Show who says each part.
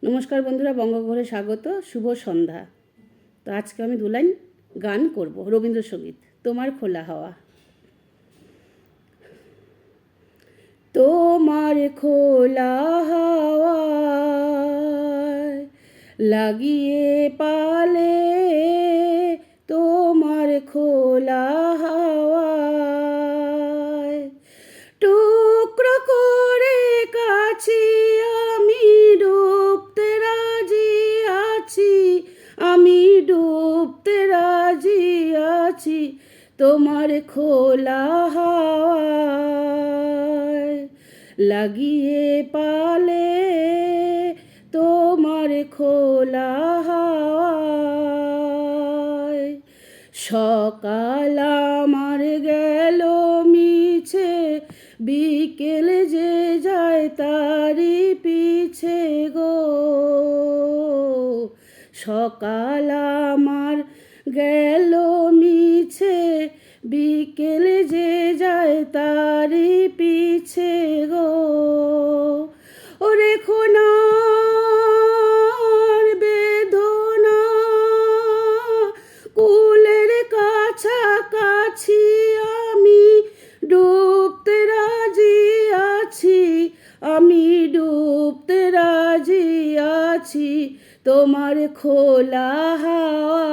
Speaker 1: নমস্কার বন্ধুরা, বঙ্গঘরে স্বাগত। শুভ সন্ধ্যা। তো আজকে আমি দু লাইন গান করব, রবীন্দ্রসঙ্গীত। তোমার খোলা হাওয়া। তোমার খোলা হাওয়ায় লাগিয়ে পালে, তোমার খোলা হাওয়ায় টুকরো করে কাছি আমি ডুবতে রাজি আছি, আমি ডুবতে রাজি আছি। তোমার খোলা হাওয়ায় লাগিয়ে পালে, তোমার খোলা হাওয়ায় সকাল আমার গেল মিছে, বিকেল যে যায় তারি পিছে গো। সকাল আমার গেল মিছে, বিকেল যে যায় তারি পিছে গো। ওরে খোনার বেদনা কুলের কাছাকাছি আমি ডুবতে রাজি আছি, আমি ডুবতে রাজি আছি। তোমার খোলা হাওয়া